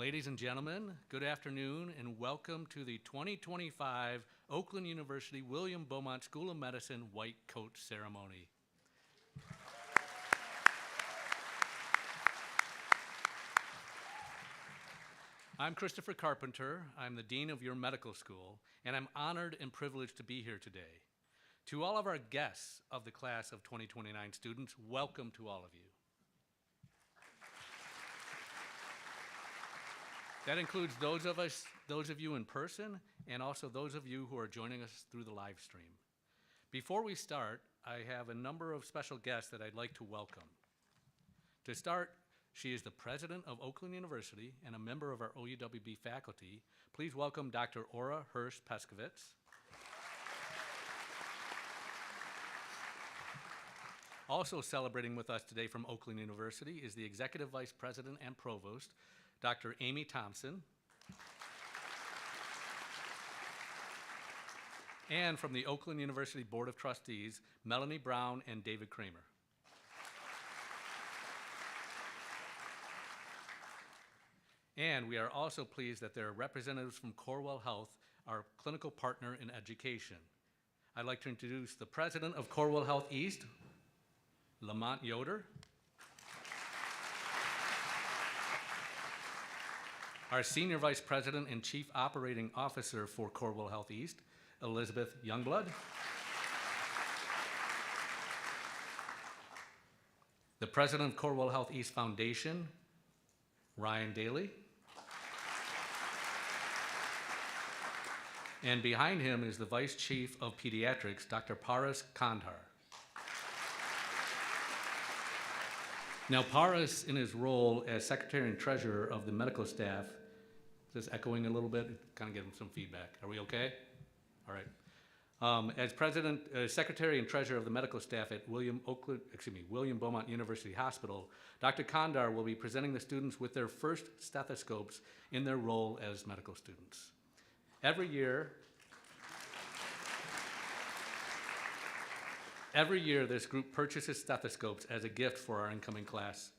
Ladies and gentlemen, good afternoon and welcome to the 2025 Oakland University William Beaumont School of Medicine White Coat Ceremony. I'm Christopher Carpenter. I'm the Dean of your medical school, and I'm honored and privileged to be here today. To all of our guests of the class of 2029 students, welcome to all of you. That includes those of you in person, and also those of you who are joining us through the live stream. Before we start, I have a number of special guests that I'd like to welcome. To start, she is the president of Oakland University and a member of our OUWB faculty. Please welcome Dr. Ora Hirsch-Peskovitz. Also celebrating with us today from Oakland University is the executive vice president and provost, Dr. Amy Thompson. And from the Oakland University Board of Trustees, Melanie Brown and David Kramer. And we are also pleased that there are representatives from Corewell Health, our clinical partner in education. I'd like to introduce the president of Corewell Health East, Lamont Yoder. Our Senior Vice President and Chief Operating Officer for Corewell Health East, Elizabeth Youngblood. The President of Corewell Health East Foundation, Ryan Daly. And behind him is the Vice Chief of Pediatrics, Dr. Paras Kandhar. Now, Paras, in his role as Secretary and Treasurer of the medical staff, is this echoing a little bit? Kind of getting some feedback. Are we okay? All right. As Secretary and Treasurer of the medical staff at William Beaumont University Hospital, Dr. Kandhar will be presenting the students with their first stethoscopes in their role as medical students. Every year, this group purchases stethoscopes as a gift for our incoming class.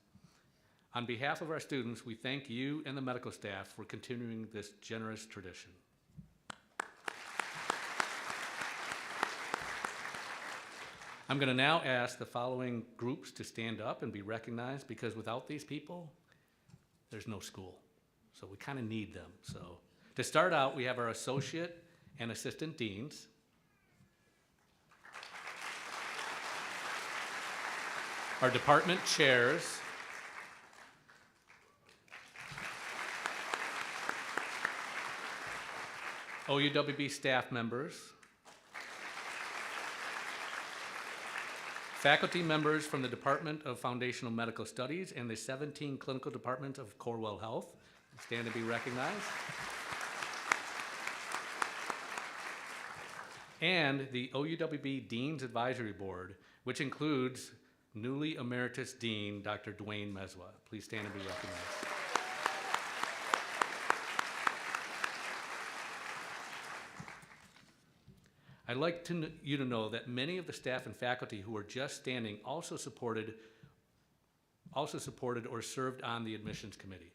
On behalf of our students, we thank you and the medical staff for continuing this generous tradition. I'm going to now ask the following groups to stand up and be recognized, because without these people, there's no school. So we kind of need them. So to start out, we have our associate and assistant deans. Our department chairs. OUWB staff members. Faculty members from the Department of Foundational Medical Studies and the 17 clinical departments of Corewell Health. Stand to be recognized. And the OUWB Dean's Advisory Board, which includes newly Emeritus Dean, Dr. Dwayne Meswa. Please stand and be recognized. I'd like you to know that many of the staff and faculty who are just standing also supported or served on the admissions committee.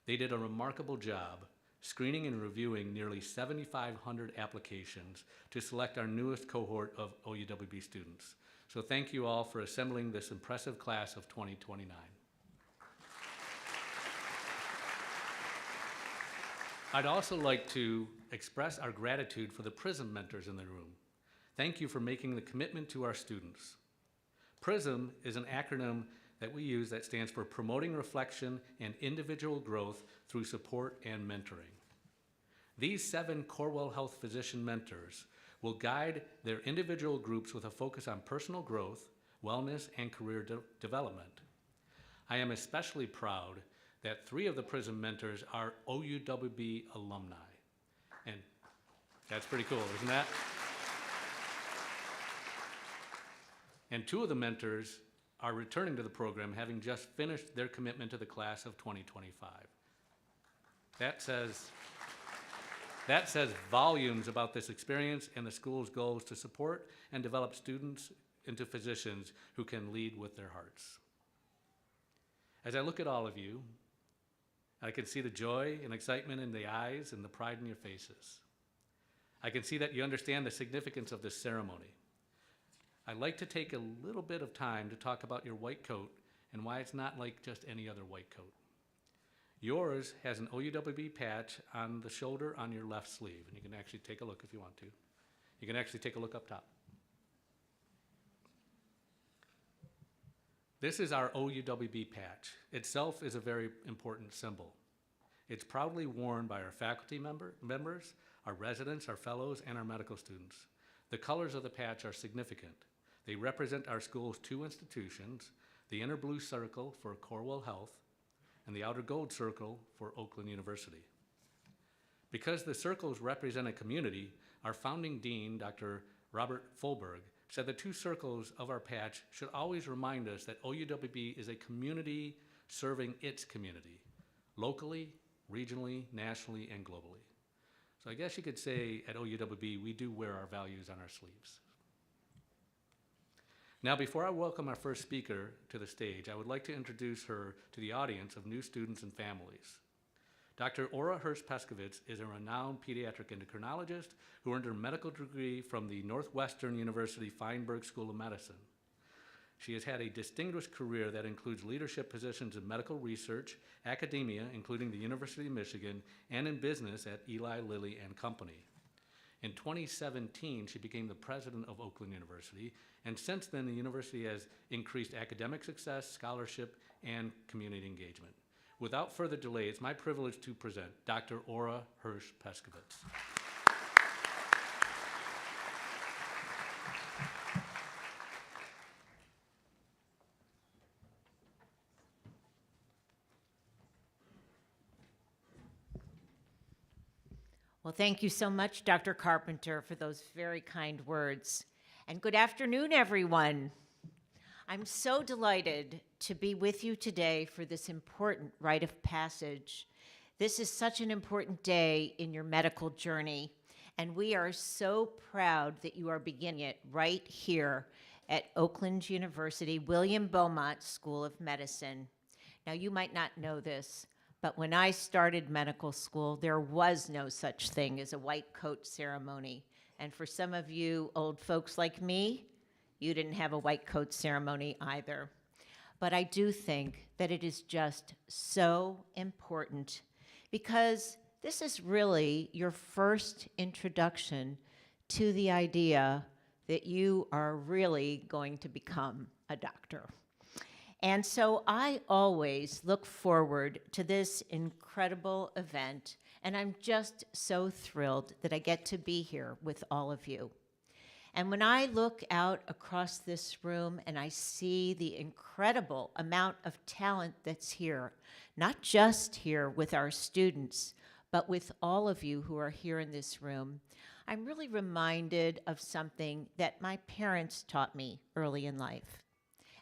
They did a remarkable job screening and reviewing nearly 7,500 applications to select our newest cohort of OUWB students. So thank you all for assembling this impressive class of 2029. I'd also like to express our gratitude for the PRISM mentors in the room. Thank you for making the commitment to our students. PRISM is an acronym that we use that stands for Promoting Reflection and Individual Growth Through Support and Mentoring. These 7 Corewell Health physician mentors will guide their individual groups with a focus on personal growth, wellness, and career development. I am especially proud that 3 of the PRISM mentors are OUWB alumni. And that's pretty cool, isn't that? And 2 of the mentors are returning to the program, having just finished their commitment to the class of 2025. That says volumes about this experience and the school's goals to support and develop students into physicians who can lead with their hearts. As I look at all of you, I can see the joy and excitement in the eyes and the pride in your faces. I can see that you understand the significance of this ceremony. I'd like to take a little bit of time to talk about your white coat and why it's not like just any other white coat. Yours has an OUWB patch on the shoulder on your left sleeve, and you can actually take a look if you want to. You can actually take a look up top. This is our OUWB patch. Itself is a very important symbol. It's proudly worn by our faculty members, our residents, our fellows, and our medical students. The colors of the patch are significant. They represent our school's two institutions, the inner blue circle for Corewell Health and the outer gold circle for Oakland University. Because the circles represent a community, our founding dean, Dr. Robert Fulberg, said the two circles of our patch should always remind us that OUWB is a community serving its community, locally, regionally, nationally, and globally. So I guess you could say at OUWB, we do wear our values on our sleeves. Now, before I welcome our first speaker to the stage, I would like to introduce her to the audience of new students and families. Dr. Ora Hirsch-Peskovitz is a renowned pediatric endocrinologist who earned her medical degree from the Northwestern University Feinberg School of Medicine. She has had a distinguished career that includes leadership positions in medical research, academia, including the University of Michigan, and in business at Eli Lilly and Company. In 2017, she became the president of Oakland University, and since then, the university has increased academic success, scholarship, and community engagement. Without further delay, it's my privilege to present Dr. Ora Hirsch-Peskovitz. Well, thank you so much, Dr. Carpenter, for those very kind words. And good afternoon, everyone. I'm so delighted to be with you today for this important rite of passage. This is such an important day in your medical journey, and we are so proud that you are beginning it right here at Oakland University, William Beaumont School of Medicine. Now, you might not know this, but when I started medical school, there was no such thing as a white coat ceremony. And for some of you old folks like me, you didn't have a white coat ceremony either. But I do think that it is just so important because this is really your first introduction to the idea that you are really going to become a doctor. And so I always look forward to this incredible event, and I'm just so thrilled that I get to be here with all of you. And when I look out across this room and I see the incredible amount of talent that's here, not just here with our students, but with all of you who are here in this room, I'm really reminded of something that my parents taught me early in life.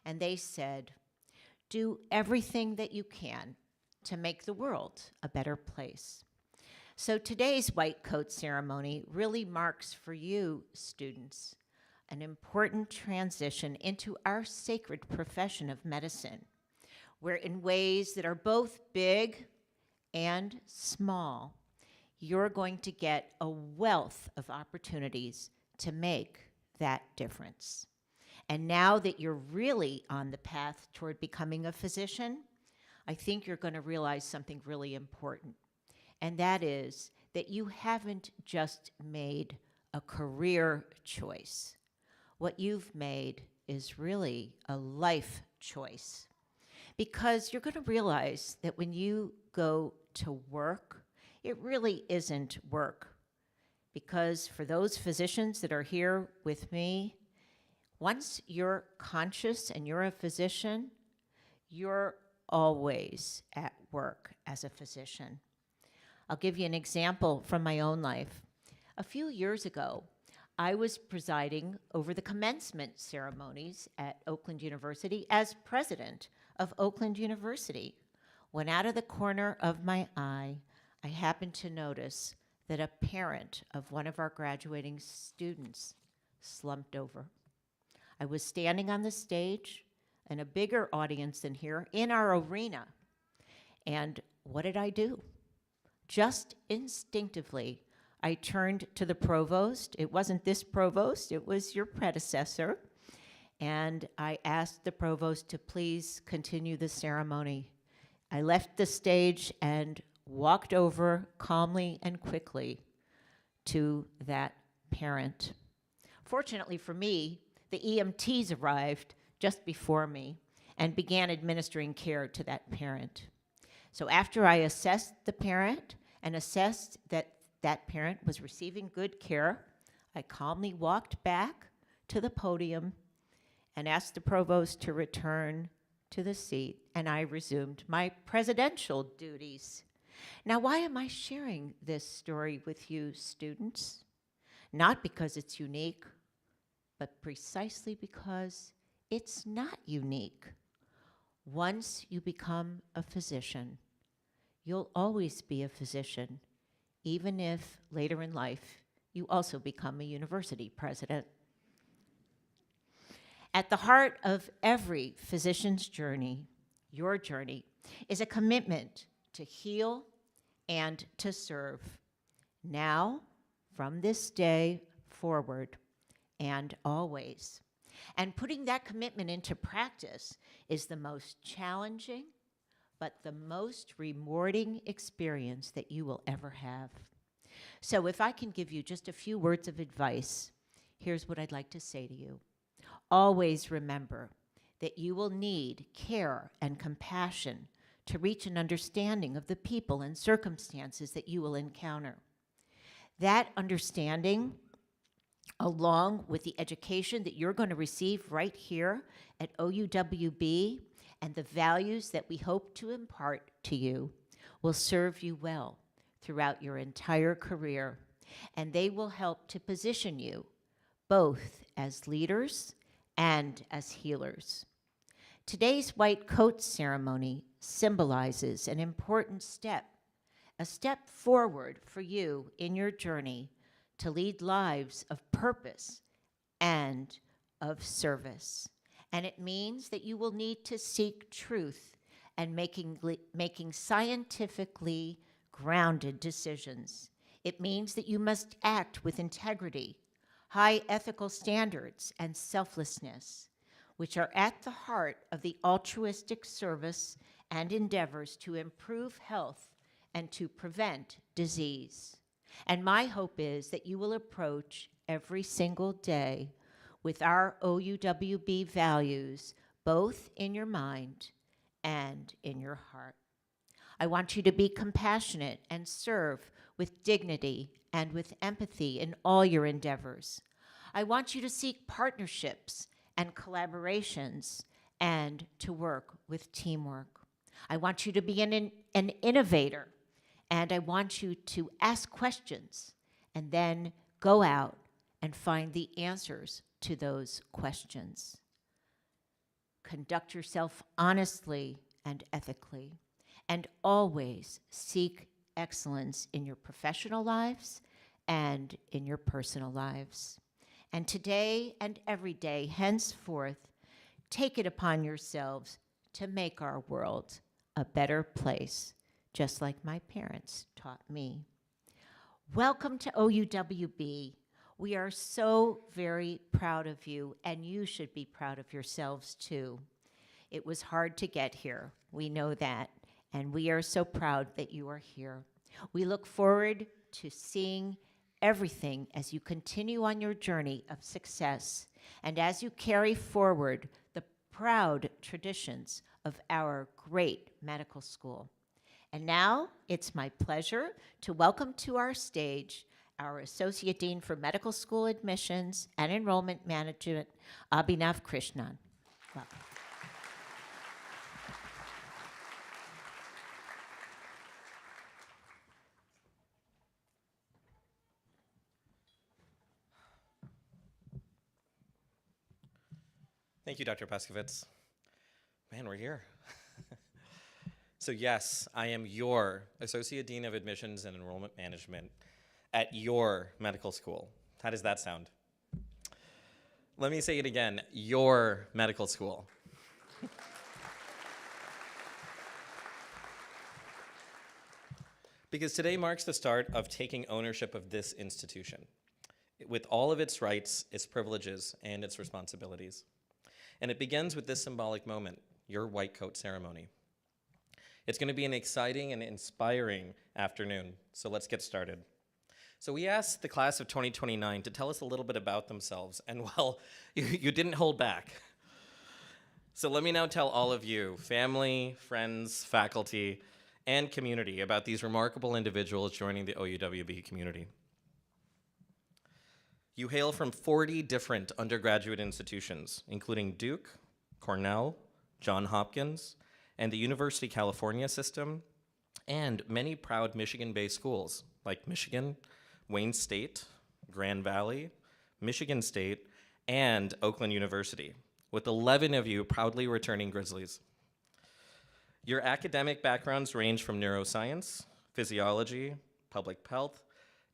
And they said, do everything that you can to make the world a better place. So today's white coat ceremony really marks for you, students, an important transition into our sacred profession of medicine, where in ways that are both big and small, you're going to get a wealth of opportunities to make that difference. And now that you're really on the path toward becoming a physician, I think you're going to realize something really important. And that is that you haven't just made a career choice. What you've made is really a life choice. Because you're going to realize that when you go to work, it really isn't work. Because for those physicians that are here with me, once you're conscious and you're a physician, you're always at work as a physician. I'll give you an example from my own life. A few years ago, I was presiding over the commencement ceremonies at Oakland University as president of Oakland University, when out of the corner of my eye, I happened to notice that a parent of one of our graduating students slumped over. I was standing on the stage in a bigger audience than here in our arena. And what did I do? Just instinctively, I turned to the provost. It wasn't this provost, it was your predecessor. And I asked the provost to please continue the ceremony. I left the stage and walked over calmly and quickly to that parent. Fortunately for me, the EMTs arrived just before me and began administering care to that parent. So after I assessed the parent and assessed that that parent was receiving good care, I calmly walked back to the podium and asked the provost to return to the seat, and I resumed my presidential duties. Now, why am I sharing this story with you, students? Not because it's unique, but precisely because it's not unique. Once you become a physician, you'll always be a physician, even if later in life you also become a university president. At the heart of every physician's journey, your journey, is a commitment to heal and to serve, now, from this day forward, and always. And putting that commitment into practice is the most challenging, but the most rewarding experience that you will ever have. So if I can give you just a few words of advice, here's what I'd like to say to you. Always remember that you will need care and compassion to reach an understanding of the people and circumstances that you will encounter. That understanding, along with the education that you're going to receive right here at OUWB and the values that we hope to impart to you, will serve you well throughout your entire career, and they will help to position you both as leaders and as healers. Today's white coat ceremony symbolizes an important step, a step forward for you in your journey to lead lives of purpose and of service. And it means that you will need to seek truth and making scientifically grounded decisions. It means that you must act with integrity, high ethical standards, and selflessness, which are at the heart of the altruistic service and endeavors to improve health and to prevent disease. And my hope is that you will approach every single day with our OUWB values, both in your mind and in your heart. I want you to be compassionate and serve with dignity and with empathy in all your endeavors. I want you to seek partnerships and collaborations and to work with teamwork. I want you to be an innovator, and I want you to ask questions and then go out and find the answers to those questions. Conduct yourself honestly and ethically, and always seek excellence in your professional lives and in your personal lives. And today and every day, henceforth, take it upon yourselves to make our world a better place, just like my parents taught me. Welcome to OUWB. We are so very proud of you, and you should be proud of yourselves too. It was hard to get here, we know that, and we are so proud that you are here. We look forward to seeing everything as you continue on your journey of success and as you carry forward the proud traditions of our great medical school. And now it's my pleasure to welcome to our stage our Associate Dean for Medical School Admissions and Enrollment Management, Abhinav Krishnan. Welcome. Thank you, Dr. Paskovitz. Man, we're here. So yes, I am your Associate Dean of Admissions and Enrollment Management at your medical school. How does that sound? Let me say it again, your medical school. Because today marks the start of taking ownership of this institution, with all of its rights, its privileges, and its responsibilities. And it begins with this symbolic moment, your white coat ceremony. It's going to be an exciting and inspiring afternoon, so let's get started. So we asked the class of 2029 to tell us a little bit about themselves, and well, you didn't hold back. So let me now tell all of you, family, friends, faculty, and community, about these remarkable individuals joining the OUWB community. You hail from 40 different undergraduate institutions, including Duke, Cornell, Johns Hopkins, and the University of California system, and many proud Michigan-based schools like Michigan, Wayne State, Grand Valley, Michigan State, and Oakland University, with 11 of you proudly returning Grizzlies. Your academic backgrounds range from neuroscience, physiology, public health,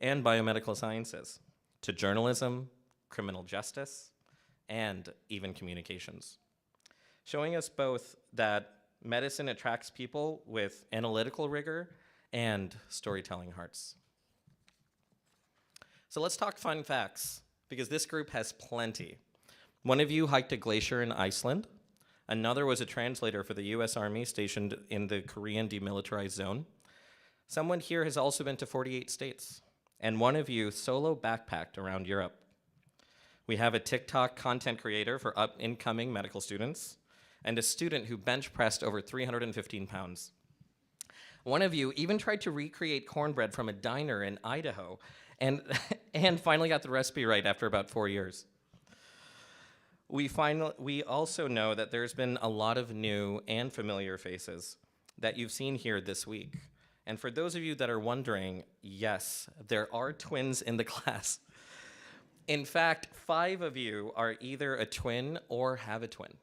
and biomedical sciences, to journalism, criminal justice, and even communications, showing us both that medicine attracts people with analytical rigor and storytelling hearts. So let's talk fun facts, because this group has plenty. One of you hiked a glacier in Iceland. Another was a translator for the US Army stationed in the Korean demilitarized zone. Someone here has also been to 48 states. And one of you solo backpacked around Europe. We have a TikTok content creator for incoming medical students, and a student who bench pressed over 315 pounds. One of you even tried to recreate cornbread from a diner in Idaho, and finally got the recipe right after about 4 years. We also know that there's been a lot of new and familiar faces that you've seen here this week. And for those of you that are wondering, yes, there are twins in the class. In fact, 5 of you are either a twin or have a twin.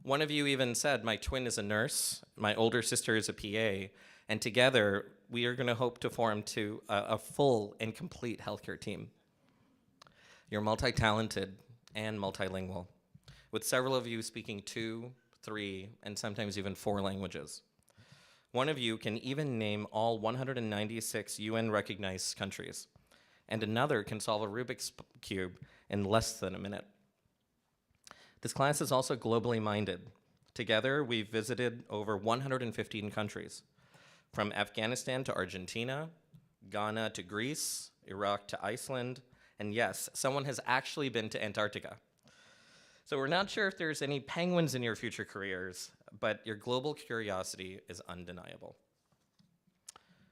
One of you even said, my twin is a nurse, my older sister is a PA, and together we are going to hope to form to a full and complete healthcare team. You're multi-talented and multilingual, with several of you speaking 2, 3, and sometimes even 4 languages. One of you can even name all 196 UN-recognized countries, and another can solve a Rubik's Cube in less than a minute. This class is also globally minded. Together, we've visited over 115 countries, from Afghanistan to Argentina, Ghana to Greece, Iraq to Iceland, and yes, someone has actually been to Antarctica. So we're not sure if there's any penguins in your future careers, but your global curiosity is undeniable.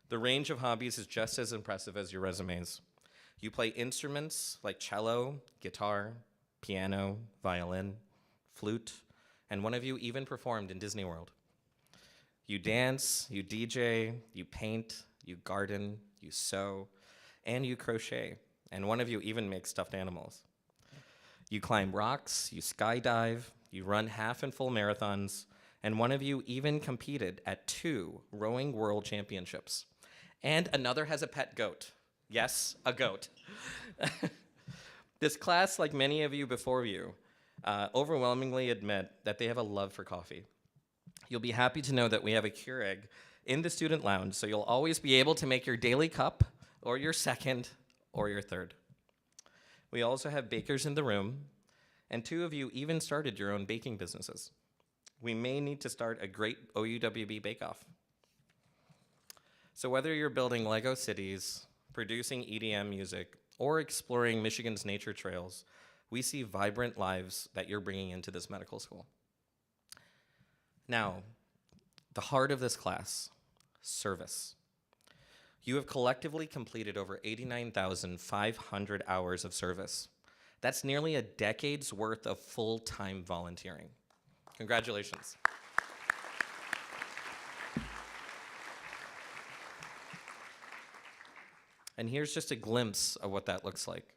The range of hobbies is just as impressive as your resumes. You play instruments like cello, guitar, piano, violin, flute, and one of you even performed in Disney World. You dance, you DJ, you paint, you garden, you sew, and you crochet, and one of you even makes stuffed animals. You climb rocks, you skydive, you run half and full marathons, and one of you even competed at 2 rowing world championships. And another has a pet goat. Yes, a goat. This class, like many of you before you, overwhelmingly admit that they have a love for coffee. You'll be happy to know that we have a Keurig in the student lounge, so you'll always be able to make your daily cup, or your second, or your third. We also have bakers in the room, and 2 of you even started your own baking businesses. We may need to start a great OUWB bake-off. So whether you're building Lego cities, producing EDM music, or exploring Michigan's nature trails, we see vibrant lives that you're bringing into this medical school. Now, the heart of this class, service. You have collectively completed over 89,500 hours of service. That's nearly a decade's worth of full-time volunteering. Congratulations. And here's just a glimpse of what that looks like.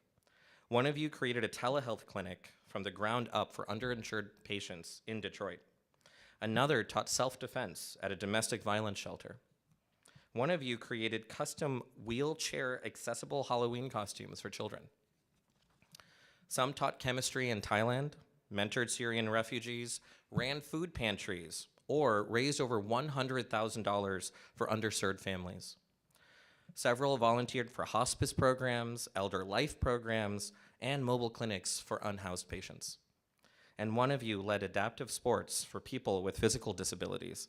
One of you created a telehealth clinic from the ground up for underinsured patients in Detroit. Another taught self-defense at a domestic violence shelter. One of you created custom wheelchair-accessible Halloween costumes for children. Some taught chemistry in Thailand, mentored Syrian refugees, ran food pantries, or raised over $100,000 for underserved families. Several volunteered for hospice programs, elder life programs, and mobile clinics for unhoused patients. And one of you led adaptive sports for people with physical disabilities,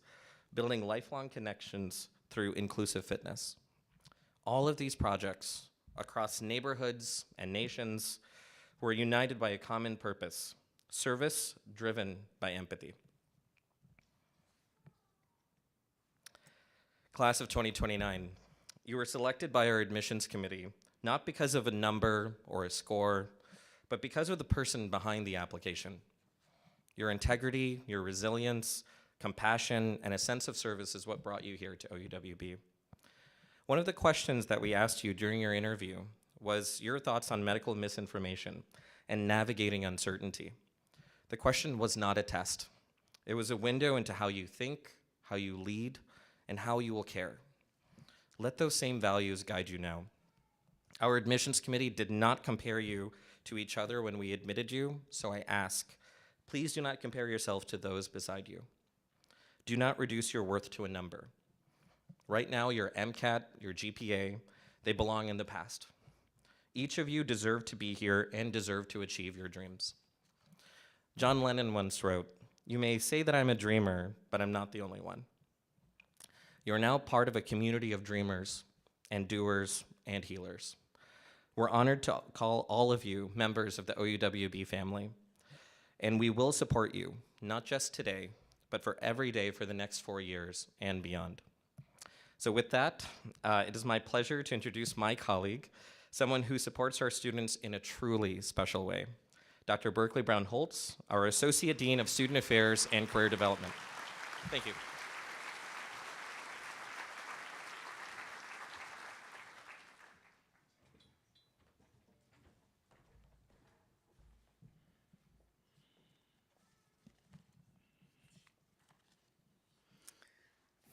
building lifelong connections through inclusive fitness. All of these projects across neighborhoods and nations were united by a common purpose: service driven by empathy. Class of 2029, you were selected by our admissions committee, not because of a number or a score, but because of the person behind the application. Your integrity, your resilience, compassion, and a sense of service is what brought you here to OUWB. One of the questions that we asked you during your interview was your thoughts on medical misinformation and navigating uncertainty. The question was not a test. It was a window into how you think, how you lead, and how you will care. Let those same values guide you now. Our admissions committee did not compare you to each other when we admitted you, so I ask, please do not compare yourself to those beside you. Do not reduce your worth to a number. Right now, your MCAT, your GPA, they belong in the past. Each of you deserve to be here and deserve to achieve your dreams. John Lennon once wrote, "You may say that I'm a dreamer, but I'm not the only one." You're now part of a community of dreamers and doers and healers. We're honored to call all of you members of the OUWB family, and we will support you, not just today, but for every day for the next 4 years and beyond. So with that, it is my pleasure to introduce my colleague, someone who supports our students in a truly special way, Dr. Berkeley Brown Holtz, our Associate Dean of Student Affairs and Career Development. Thank you.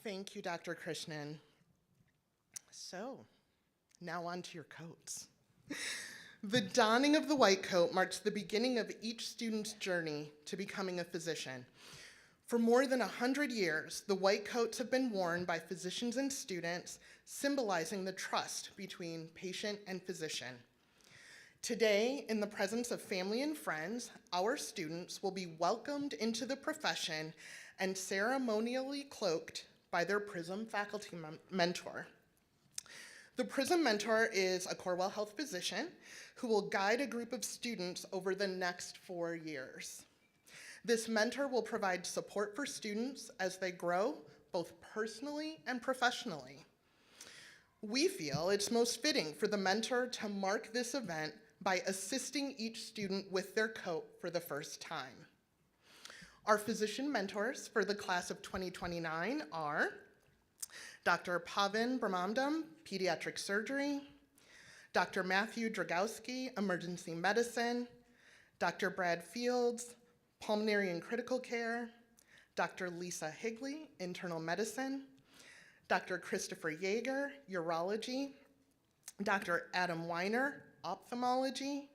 Thank you, Dr. Krishnan. So, now on to your coats. The donning of the white coat marks the beginning of each student's journey to becoming a physician. For more than 100 years, the white coats have been worn by physicians and students, symbolizing the trust between patient and physician. Today, in the presence of family and friends, our students will be welcomed into the profession and ceremonially cloaked by their PRISM faculty mentor. The PRISM mentor is a Corewell Health physician who will guide a group of students over the next 4 years. This mentor will provide support for students as they grow, both personally and professionally. We feel it's most fitting for the mentor to mark this event by assisting each student with their coat for the first time. Our physician mentors for the class of 2029 are Dr. Pavan Brahmandam, Pediatric Surgery, Dr. Matthew Dragowski, Emergency Medicine, Dr. Brad Fields, Pulmonary and Critical Care, Dr. Lisa Higley, Internal Medicine, Dr. Christopher Yeager, Urology, Dr. Adam Weiner, Ophthalmology,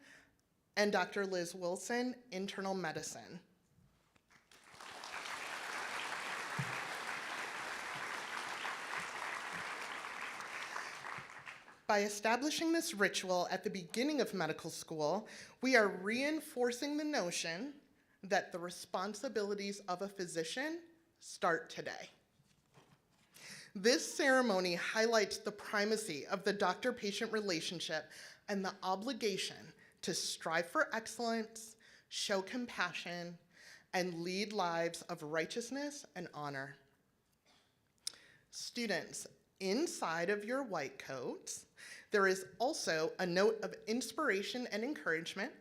and Dr. Liz Wilson, Internal Medicine. By establishing this ritual at the beginning of medical school, we are reinforcing the notion that the responsibilities of a physician start today. This ceremony highlights the primacy of the doctor-patient relationship and the obligation to strive for excellence, show compassion, and lead lives of righteousness and honor. Students, inside of your white coats, there is also a note of inspiration and encouragement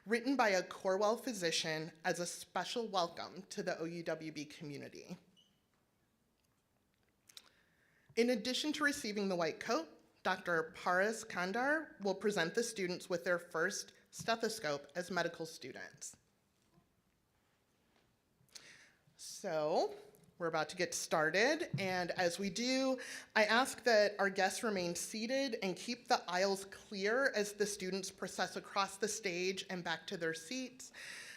written by a Corewell physician as a special welcome to the OUWB community. In addition to receiving the white coat, Dr. Paras Kandar will present the students with their first stethoscope as medical students. So, we're about to get started, and as we do, I ask that our guests remain seated and keep the aisles clear as the students process across the stage and back to their seats.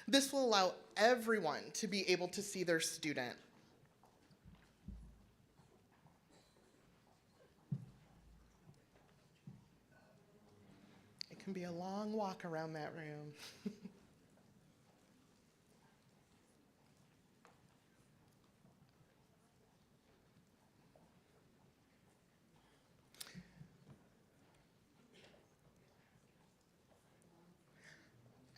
This will allow everyone to be able to see their student. can be a long walk around that room.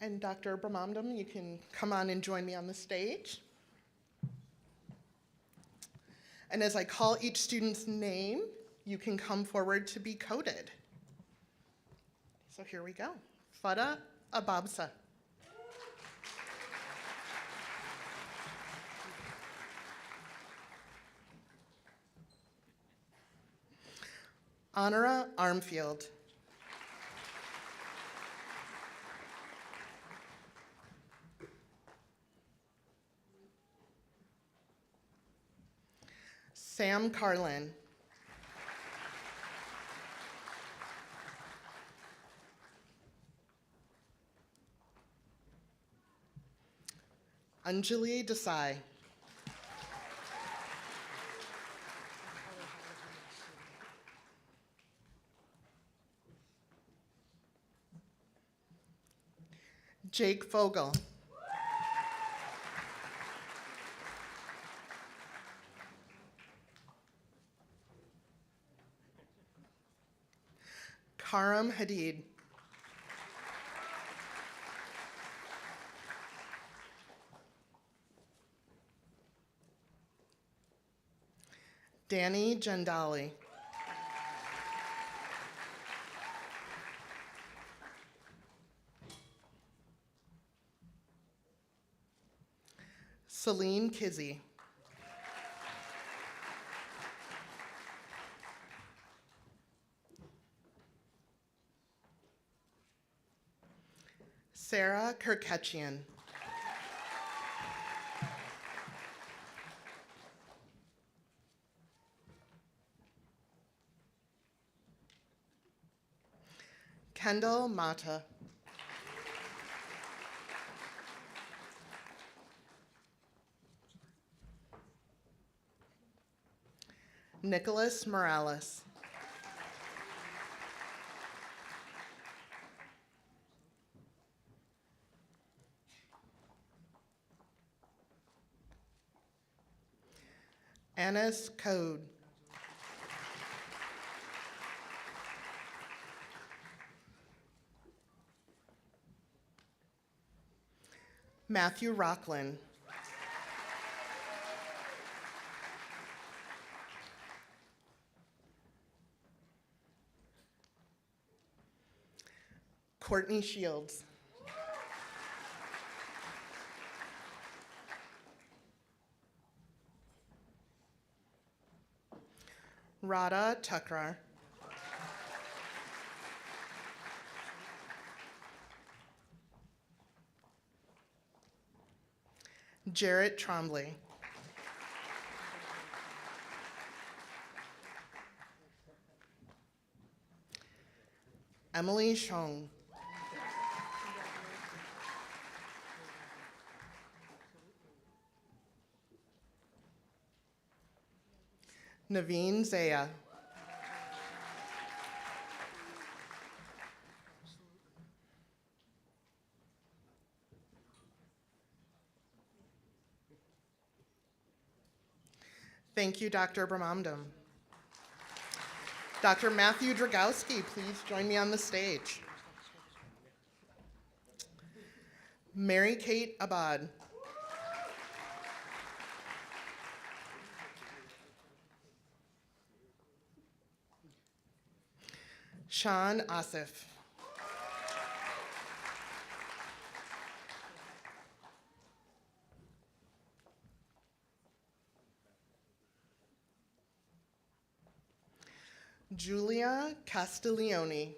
And Dr. Brahmandam, you can come on and join me on the stage. And as I call each student's name, you can come forward to be coded. So here we go. Fada Ababsa. Honora Armfield. Sam Carlin. Anjali Desai. Jake Fogel. Karam Hadid. Danny Jandali. Celine Kizzy. Sarah Kirketchian. Kendall Mata. Nicholas Morales. Anis Code. Matthew Rockland. Courtney Shields. Radha Tukrar. Jarrett Trombley. Emily Shong. Naveen Zaya. Thank you, Dr. Brahmandam. Dr. Matthew Dragowski, please join me on the stage. Mary Kate Abad. Sean Asif. Julia Castiglione.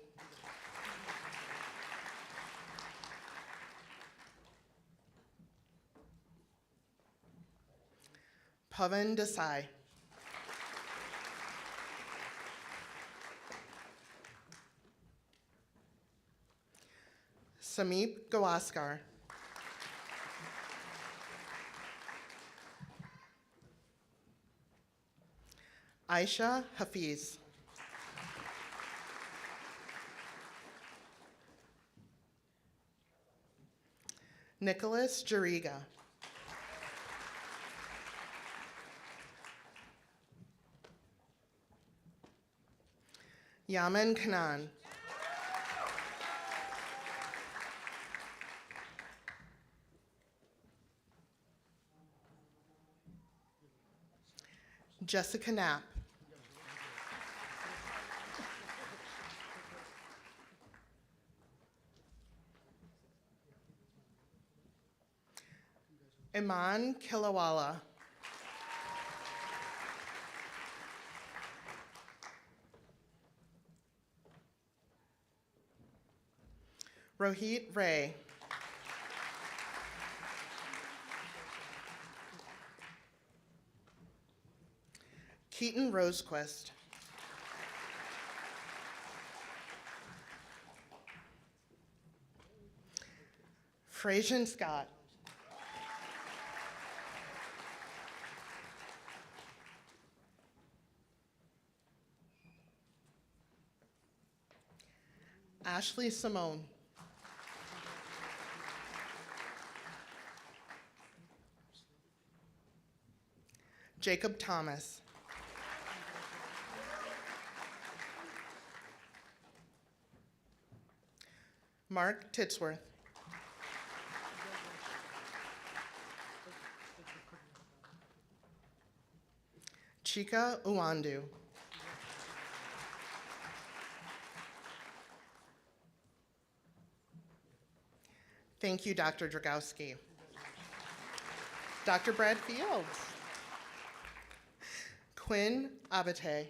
Pavan Desai. Sameep Gawaskar. Aisha Hafiz. Nicholas Jariga. Yaman Kanan. Jessica Knapp. Iman Kilawala. Rohit Ray. Keaton Rosequist. Frasian Scott. Ashley Simone. Jacob Thomas. Mark Titsworth. Chika Uwandu. Thank you, Dr. Dragowski. Dr. Brad Fields. Quinn Abate.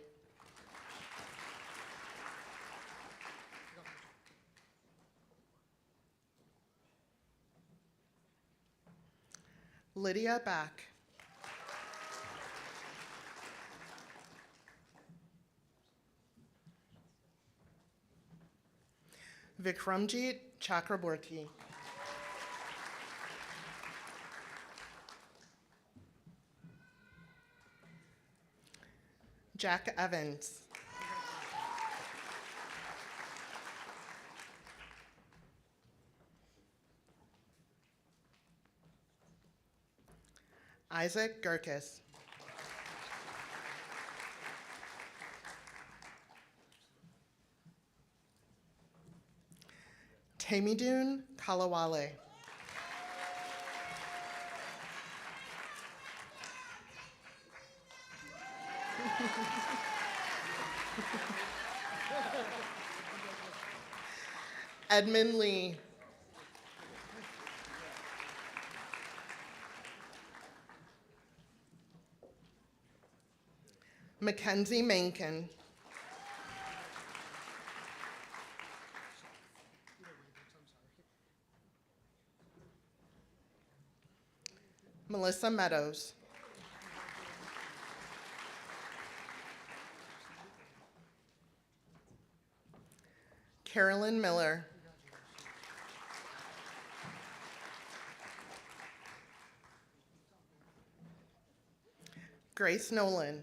Lydia Back. Vikramjit Chakraborty. Jack Evans. Isaac Gurkis. Tamidun Kalawale. Edmund Lee. Mackenzie Menken. Melissa Meadows. Carolyn Miller. Grace Nolan.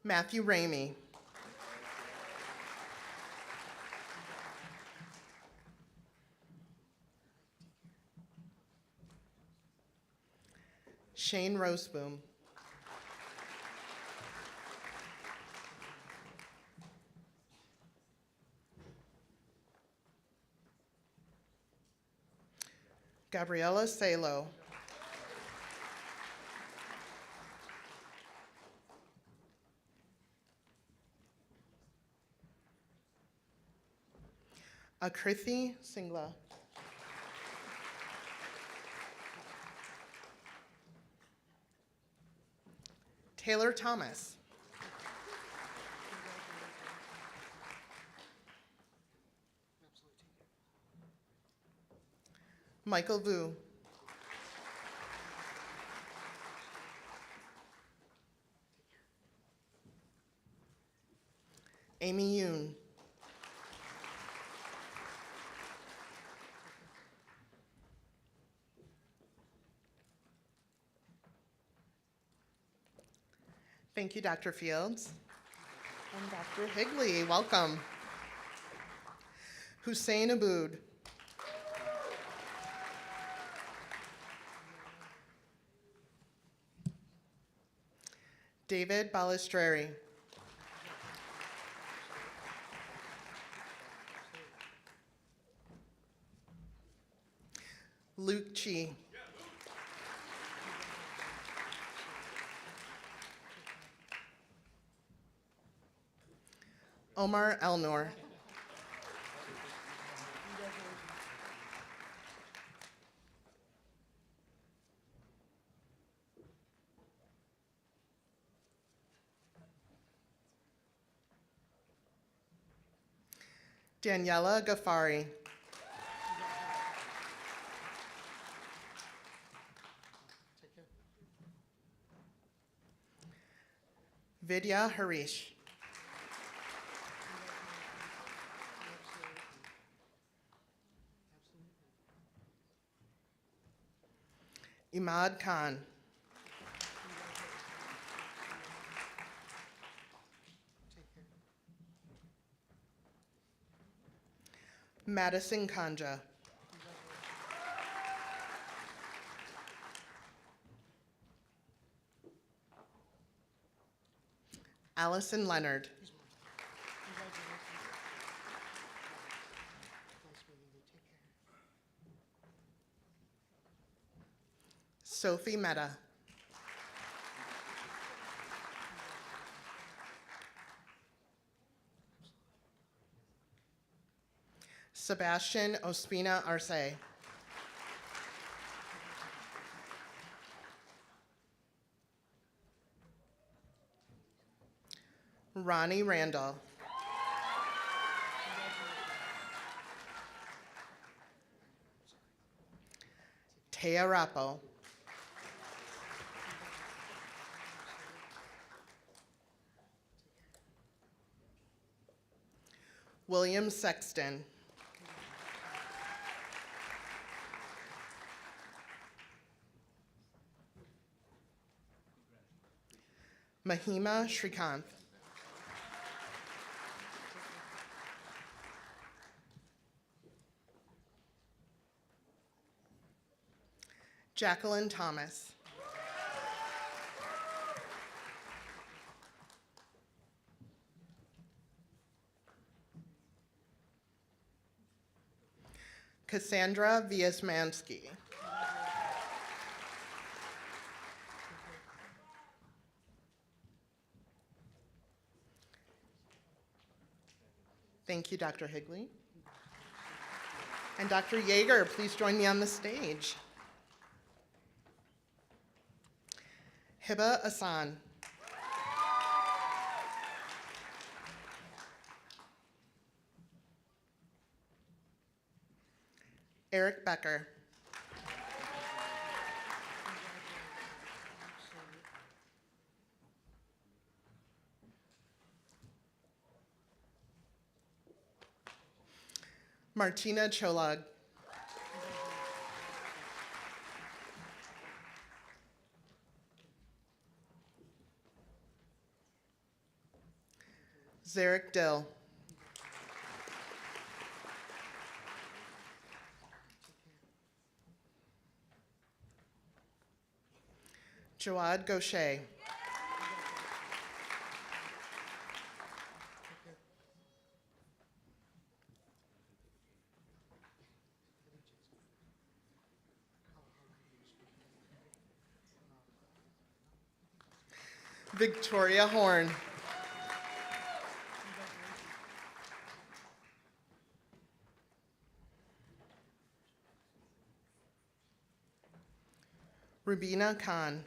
Matthew Ramey. Shane Roseboom. Gabriella Salo. Akrithi Singla. Taylor Thomas. Michael Vu. Amy Yoon. Thank you, Dr. Fields. And Dr. Higley, welcome. Hussein Aboud. David Balistreri. Luke Chi. Omar Elnor. Daniela Ghaffari. Vidya Harish. Imad Khan. Madison Kanja. Allison Leonard. Sophie Mehta. Sebastian Ospina Arce. Ronnie Randall. Taya Rappo. William Sexton. Mahima Srikanth. Jacqueline Thomas. Cassandra Viesmansky. Thank you, Dr. Higley. And Dr. Yeager, please join me on the stage. Hiba Asan. Eric Becker. Martina Cholag. Zarek Dill. Jawad Gaucher. Victoria Horn. Rubina Khan.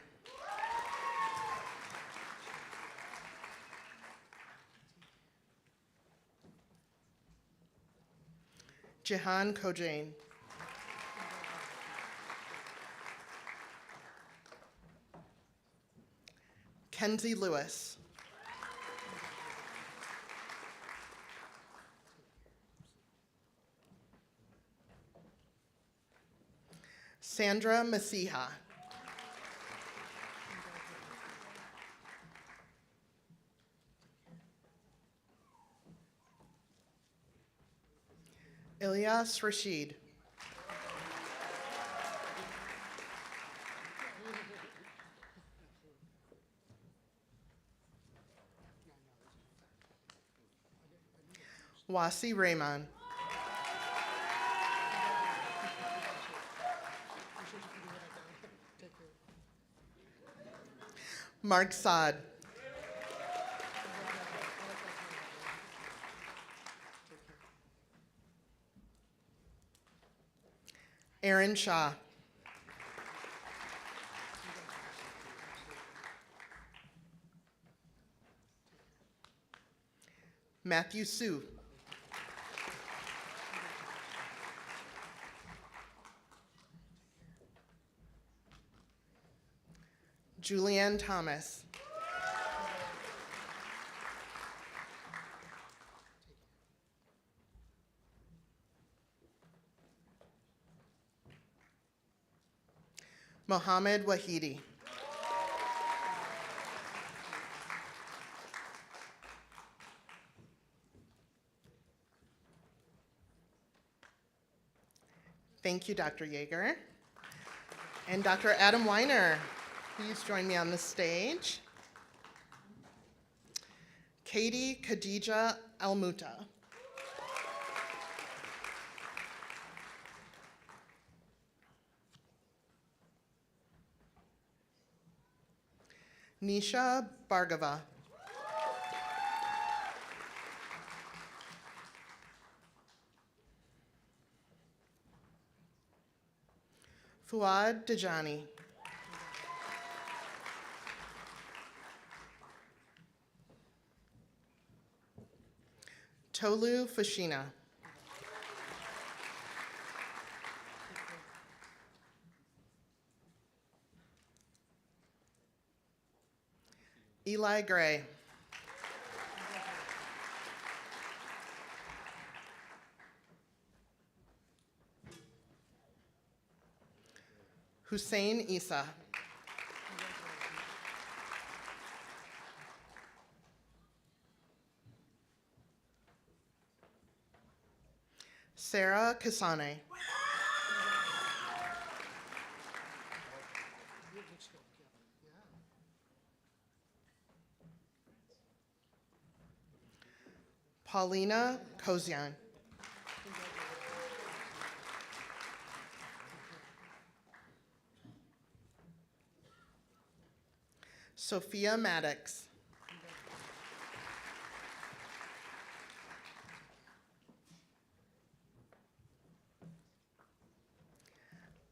Jihan Kojain. Kenzie Lewis. Sandra Masiha. Ilyas Rashid. Wasi Rahman. Mark Saad. Aaron Shaw. Matthew Sue. Julianne Thomas. Mohammed Wahidi. Thank you, Dr. Yeager. And Dr. Adam Weiner, please join me on the stage. Katie Khadija Almuta. Nisha Bhargava. Fuad Dajani. Tolu Fashina. Eli Gray. Hussein Isa. Sarah Kasane. Paulina Kozian. Sophia Maddox.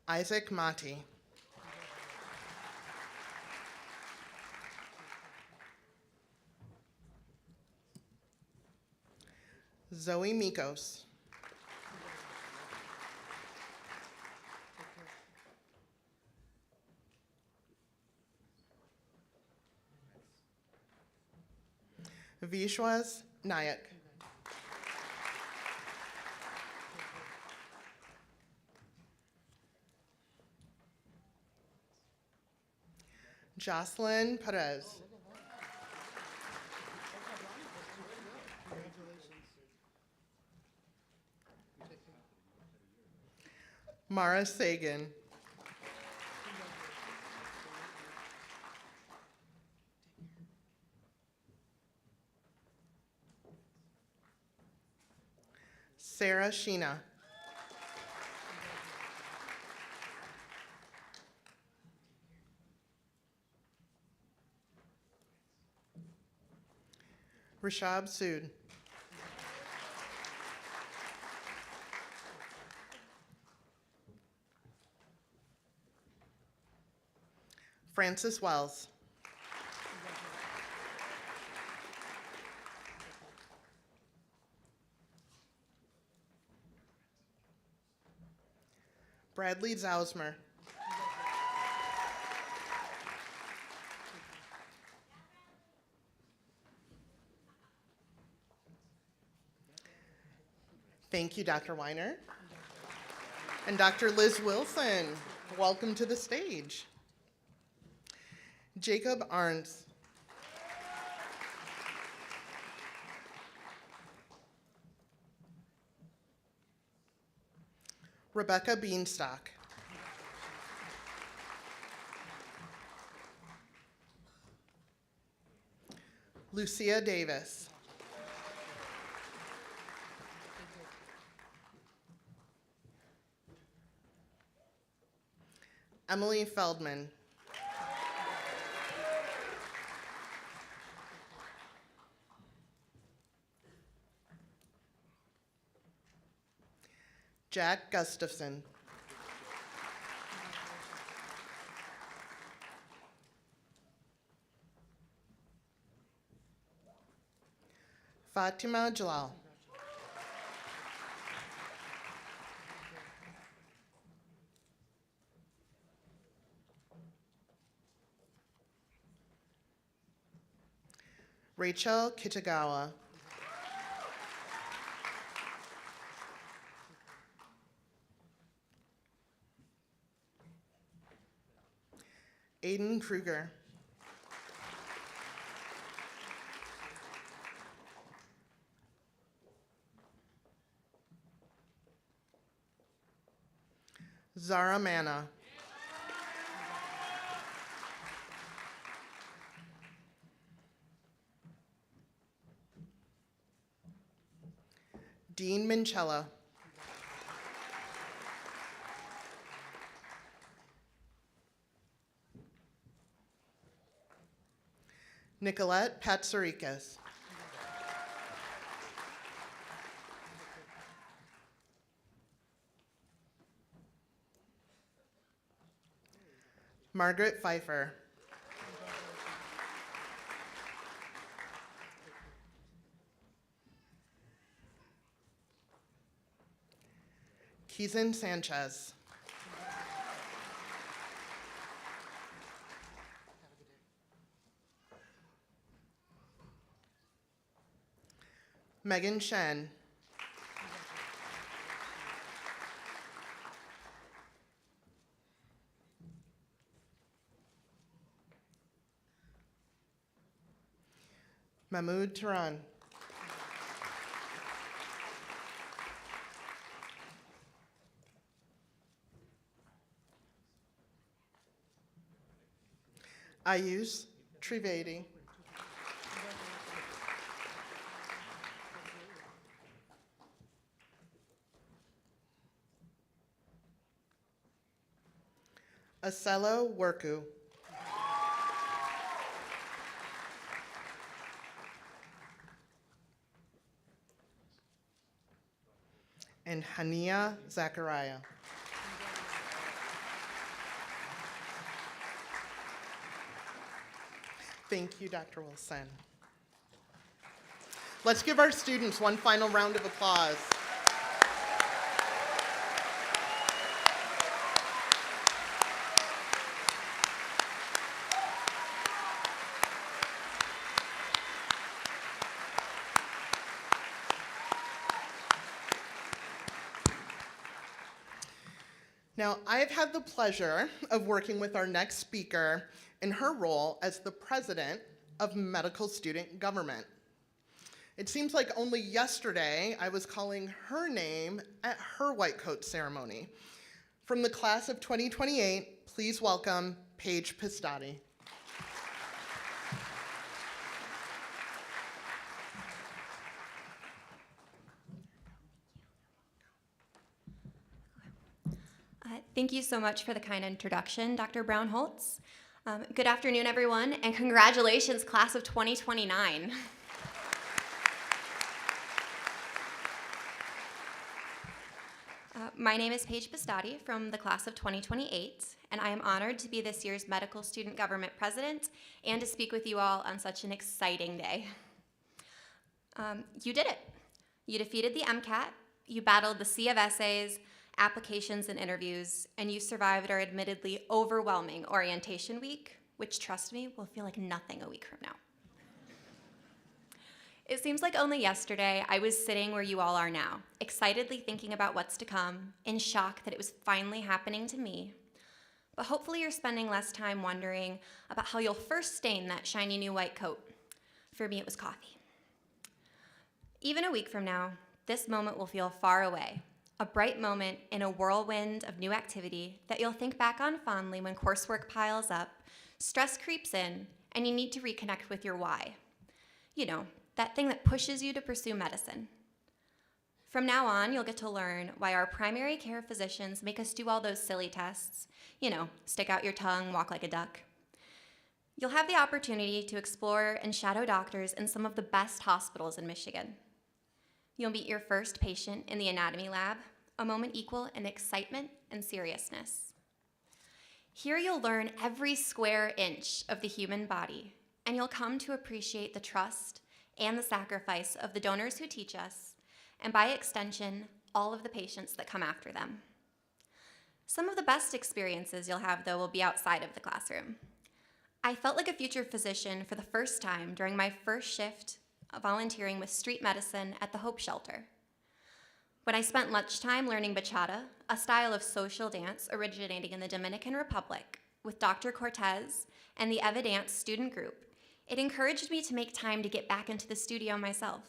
Isaac Mati. Zoe Mikos. Vishwas Nayak. Jocelyn Perez. Mara Sagan. Sarah Sheena. Rashab Sood. Francis Wells. Bradley Zausmer. Thank you, Dr. Weiner. And Dr. Liz Wilson, welcome to the stage. Jacob Arns. Rebecca Beanstalk. Lucia Davis. Emily Feldman. Jack Gustafson. Fatima Jalal. Rachel Kitagawa. Aiden Kruger. Zara Manna. Dean Minchella. Nicolette Patsarikis. Margaret Pfeiffer. Keeson Sanchez. Megan Shen. Mahmoud Turan. Ayush Trivedi. Acelo Worku. And Hania Zachariah. Thank you, Dr. Wilson. Let's give our students one final round of applause. Now, I've had the pleasure of working with our next speaker in her role as the president of medical student government. It seems like only yesterday I was calling her name at her white coat ceremony. From the class of 2028, please welcome Paige Pistati. Thank you so much for the kind introduction, Dr. Brown-Holtz. Good afternoon, everyone, and congratulations, class of 2029. My name is Paige Pistati from the class of 2028, and I am honored to be this year's Medical Student Government President and to speak with you all on such an exciting day. You did it. You defeated the MCAT, you battled the sea of essays, applications and interviews, and you survived our admittedly overwhelming orientation week, which, trust me, will feel like nothing a week from now. It seems like only yesterday I was sitting where you all are now, excitedly thinking about what's to come, in shock that it was finally happening to me. But hopefully you're spending less time wondering about how you'll first stain that shiny new white coat. For me, it was coffee. Even a week from now, this moment will feel far away, a bright moment in a whirlwind of new activity that you'll think back on fondly when coursework piles up, stress creeps in, and you need to reconnect with your why. You know, that thing that pushes you to pursue medicine. From now on, you'll get to learn why our primary care physicians make us do all those silly tests. You know, stick out your tongue, walk like a duck. You'll have the opportunity to explore and shadow doctors in some of the best hospitals in Michigan. You'll meet your first patient in the anatomy lab, a moment equal in excitement and seriousness. Here you'll learn every square inch of the human body, and you'll come to appreciate the trust and the sacrifice of the donors who teach us, and by extension, all of the patients that come after them. Some of the best experiences you'll have, though, will be outside of the classroom. I felt like a future physician for the first time during my first shift of volunteering with street medicine at the Hope Shelter. When I spent lunchtime learning bachata, a style of social dance originating in the Dominican Republic, with Dr. Cortez and the Evidance student group, it encouraged me to make time to get back into the studio myself.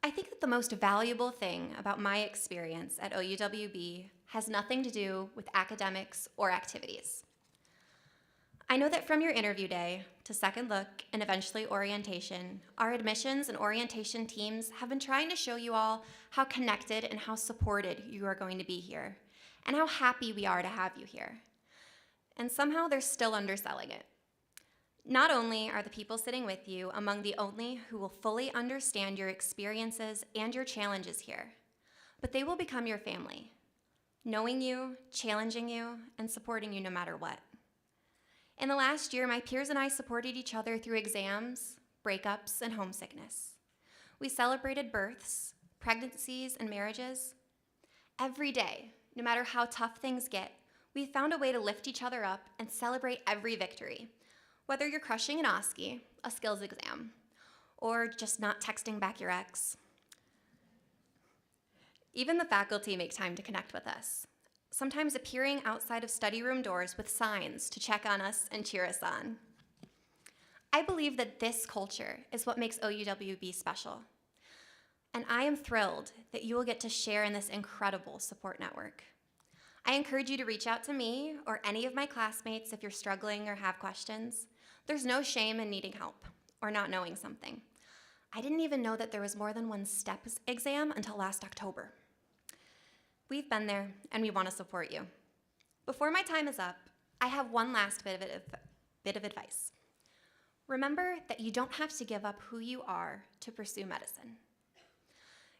I think that the most valuable thing about my experience at OUWB has nothing to do with academics or activities. I know that from your interview day to second look and eventually orientation, our admissions and orientation teams have been trying to show you all how connected and how supported you are going to be here, and how happy we are to have you here. And somehow they're still underselling it. Not only are the people sitting with you among the only who will fully understand your experiences and your challenges here, but they will become your family, knowing you, challenging you, and supporting you no matter what. In the last year, my peers and I supported each other through exams, breakups, and homesickness. We celebrated births, pregnancies, and marriages. Every day, no matter how tough things get, we found a way to lift each other up and celebrate every victory, whether you're crushing an OSCE, a skills exam, or just not texting back your ex. Even the faculty make time to connect with us, sometimes appearing outside of study room doors with signs to check on us and cheer us on. I believe that this culture is what makes OUWB special, and I am thrilled that you will get to share in this incredible support network. I encourage you to reach out to me or any of my classmates if you're struggling or have questions. There's no shame in needing help or not knowing something. I didn't even know that there was more than one STEP exam until last October. We've been there, and we want to support you. Before my time is up, I have one last bit of advice. Remember that you don't have to give up who you are to pursue medicine.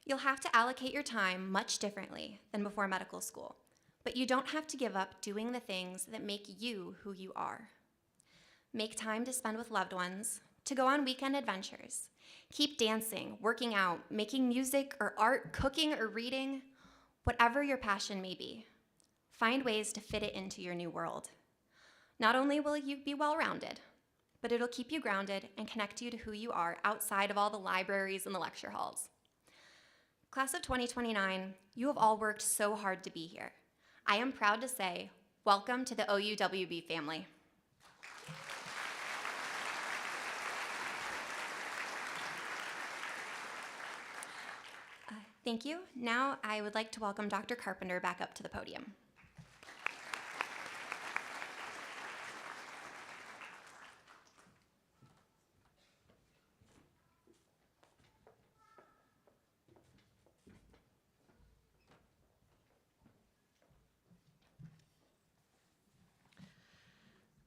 You'll have to allocate your time much differently than before medical school, but you don't have to give up doing the things that make you who you are. Make time to spend with loved ones, to go on weekend adventures. Keep dancing, working out, making music or art, cooking or reading. Whatever your passion may be, find ways to fit it into your new world. Not only will you be well-rounded, but it'll keep you grounded and connect you to who you are outside of all the libraries and the lecture halls. Class of 2029, you have all worked so hard to be here. I am proud to say, welcome to the OUWB family. Thank you. Now I would like to welcome Dr. Carpenter back up to the podium.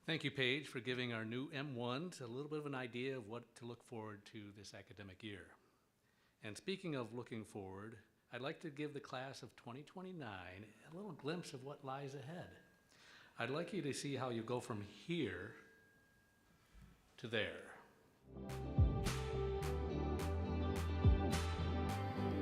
Thank you, Paige, for giving our new M1s a little bit of an idea of what to look forward to this academic year. And speaking of looking forward, I'd like to give the class of 2029 a little glimpse of what lies ahead. I'd like you to see how you go from here to there.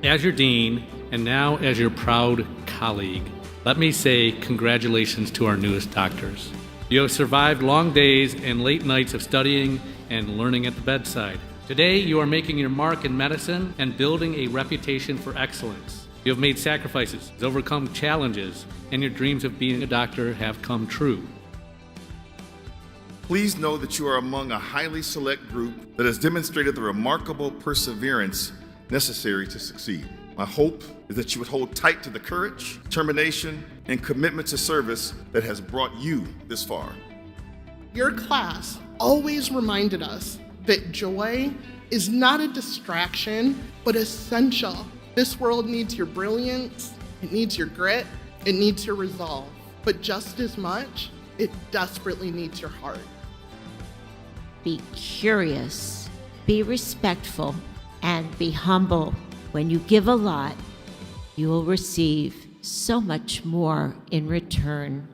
As your dean, and now as your proud colleague, let me say congratulations to our newest doctors. You have survived long days and late nights of studying and learning at the bedside. Today, you are making your mark in medicine and building a reputation for excellence. You have made sacrifices, overcome challenges, and your dreams of being a doctor have come true. Please know that you are among a highly select group that has demonstrated the remarkable perseverance necessary to succeed. My hope is that you would hold tight to the courage, determination, and commitment to service that has brought you this far. Your class always reminded us that joy is not a distraction, but essential. This world needs your brilliance, it needs your grit, it needs your resolve, but just as much, it desperately needs your heart. Be curious, be respectful, and be humble. When you give a lot, you will receive so much more in return.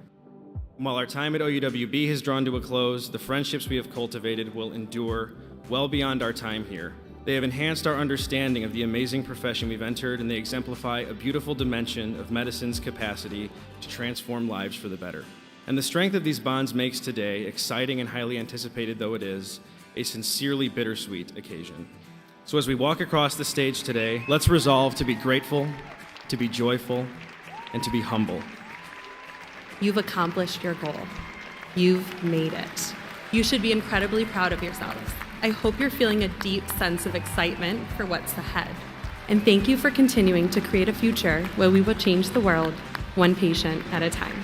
While our time at OUWB has drawn to a close, the friendships we have cultivated will endure well beyond our time here. They have enhanced our understanding of the amazing profession we've entered, and they exemplify a beautiful dimension of medicine's capacity to transform lives for the better. And the strength of these bonds makes today, exciting and highly anticipated though it is, a sincerely bittersweet occasion. So as we walk across the stage today, let's resolve to be grateful, to be joyful, and to be humble. You've accomplished your goal. You've made it. You should be incredibly proud of yourselves. I hope you're feeling a deep sense of excitement for what's ahead. And thank you for continuing to create a future where we will change the world one patient at a time.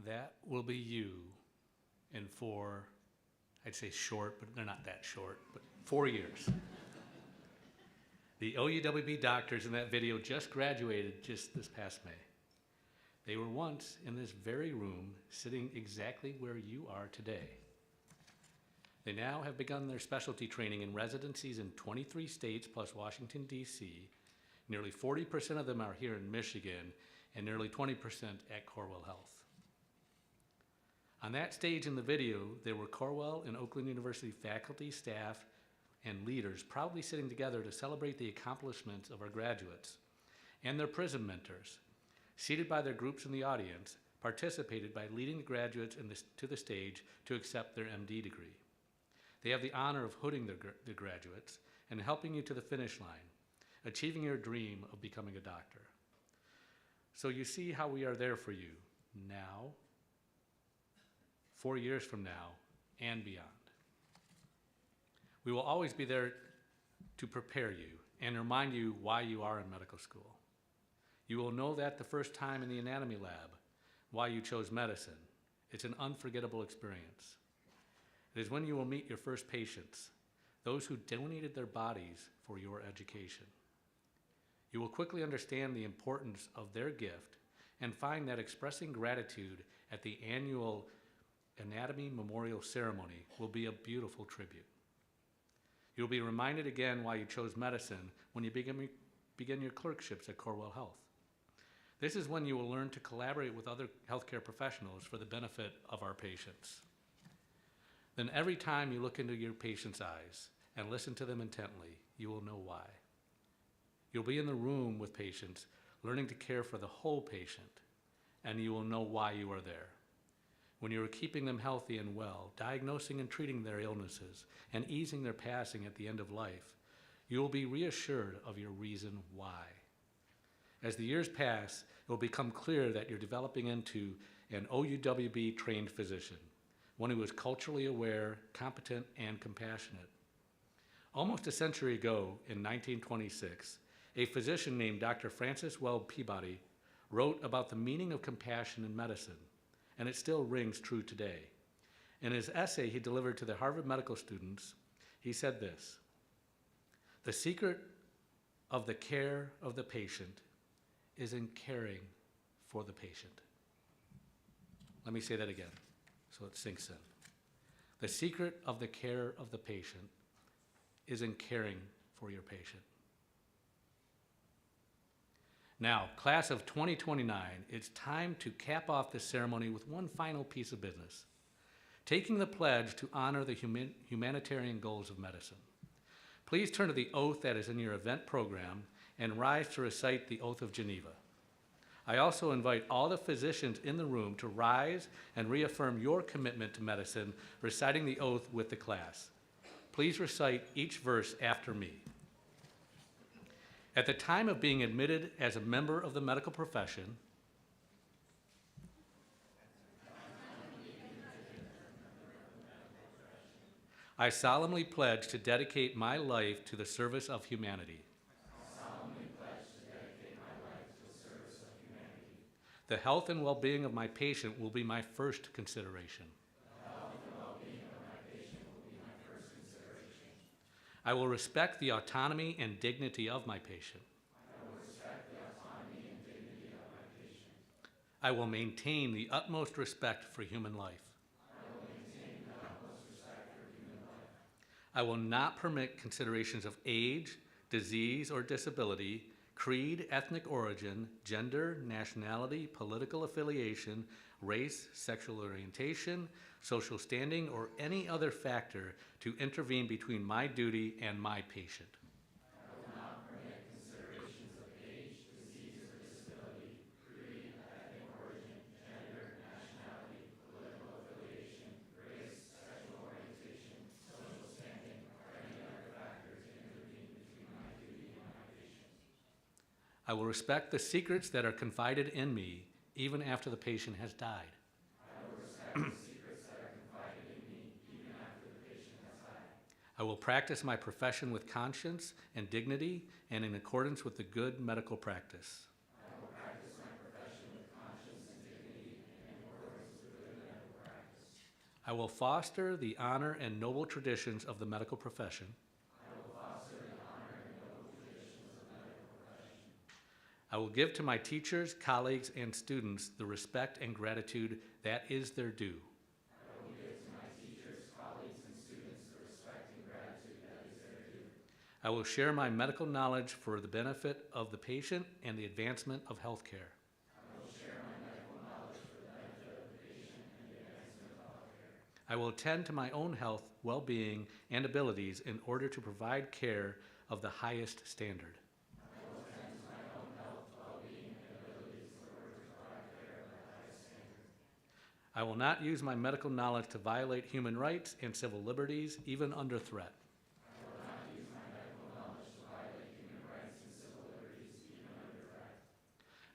That will be you in 4, I'd say short, but they're not that short, but 4 years. The OUWB doctors in that video just graduated just this past May. They were once in this very room, sitting exactly where you are today. They now have begun their specialty training in residencies in 23 states plus Washington, D.C. Nearly 40% of them are here in Michigan, and nearly 20% at Corewell Health. On that stage in the video, there were Corewell and Oakland University faculty, staff, and leaders proudly sitting together to celebrate the accomplishments of our graduates and their PRISM mentors. Seated by their groups in the audience, participated by leading the graduates to the stage to accept their MD degree. They have the honor of hooding the graduates and helping you to the finish line, achieving your dream of becoming a doctor. So you see how we are there for you now, 4 years from now, and beyond. We will always be there to prepare you and remind you why you are in medical school. You will know that the first time in the anatomy lab, why you chose medicine. It's an unforgettable experience. It is when you will meet your first patients, those who donated their bodies for your education. You will quickly understand the importance of their gift and find that expressing gratitude at the annual Anatomy Memorial Ceremony will be a beautiful tribute. You'll be reminded again why you chose medicine when you begin your clerkships at Corewell Health. This is when you will learn to collaborate with other healthcare professionals for the benefit of our patients. Then every time you look into your patient's eyes and listen to them intently, you will know why. You'll be in the room with patients, learning to care for the whole patient, and you will know why you are there. When you are keeping them healthy and well, diagnosing and treating their illnesses, and easing their passing at the end of life, you will be reassured of your reason why. As the years pass, it will become clear that you're developing into an OUWB-trained physician, one who is culturally aware, competent, and compassionate. Almost a century ago, in 1926, a physician named Dr. Francis Weld Peabody wrote about the meaning of compassion in medicine, and it still rings true today. In his essay he delivered to the Harvard medical students, he said this: "The secret of the care of the patient is in caring for the patient." Let me say that again so it sinks in. The secret of the care of the patient is in caring for your patient. Now, class of 2029, it's time to cap off this ceremony with one final piece of business, taking the pledge to honor the humanitarian goals of medicine. Please turn to the oath that is in your event program and rise to recite the Oath of Geneva. I also invite all the physicians in the room to rise and reaffirm your commitment to medicine, reciting the oath with the class. Please recite each verse after me. At the time of being admitted as a member of the medical profession, I solemnly pledge to dedicate my life to the service of humanity. The health and well-being of my patient will be my first consideration. I will respect the autonomy and dignity of my patient. I will maintain the utmost respect for human life. I will not permit considerations of age, disease, or disability, creed, ethnic origin, gender, nationality, political affiliation, race, sexual orientation, social standing, or any other factor to intervene between my duty and my patient. I will respect the secrets that are confided in me even after the patient has died. I will practice my profession with conscience and dignity and in accordance with the good medical practice. I will foster the honor and noble traditions of the medical profession. I will give to my teachers, colleagues, and students the respect and gratitude that is their due. I will share my medical knowledge for the benefit of the patient and the advancement of health care. I will attend to my own health, well-being, and abilities in order to provide care of the highest standard. I will not use my medical knowledge to violate human rights and civil liberties, even under threat.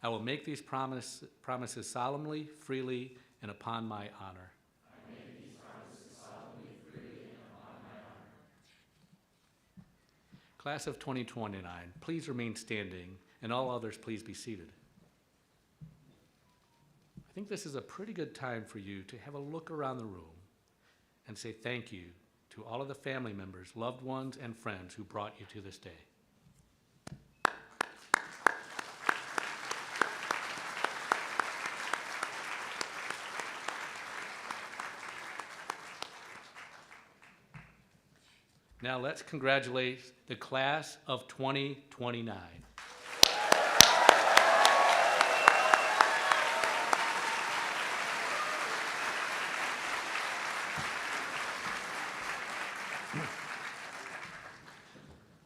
I will make these promises solemnly, freely, and upon my honor. Class of 2029, please remain standing, and all others please be seated. I think this is a pretty good time for you to have a look around the room and say thank you to all of the family members, loved ones, and friends who brought you to this day. Now let's congratulate the class of 2029.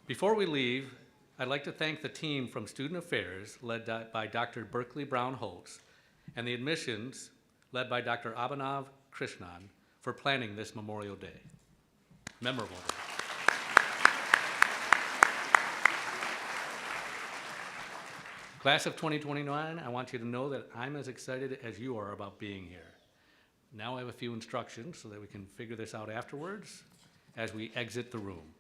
Before we leave, I'd like to thank the team from Student Affairs, led by Dr. Berkeley Brown-Holtz, and the admissions, led by Dr. Abhinav Krishnan, for planning this Memorial Day. Memorable day. Class of 2029, I want you to know that I'm as excited as you are about being here. Now I have a few instructions so that we can figure this out afterwards as we exit the room.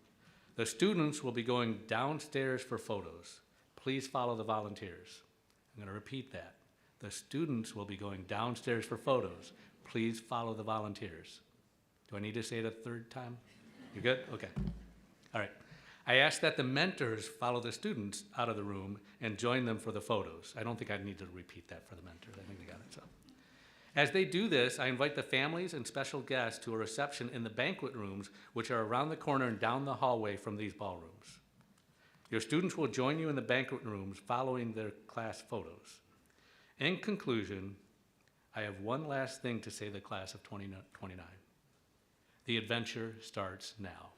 The students will be going downstairs for photos. Please follow the volunteers. I'm going to repeat that. The students will be going downstairs for photos. Please follow the volunteers. Do I need to say it a third time? You good? Okay. All right. I ask that the mentors follow the students out of the room and join them for the photos. I don't think I need to repeat that for the mentors. I think they got it. So, as they do this, I invite the families and special guests to a reception in the banquet rooms, which are around the corner and down the hallway from these ballrooms. Your students will join you in the banquet rooms following their class photos. In conclusion, I have one last thing to say to the class of 2029. The adventure starts now.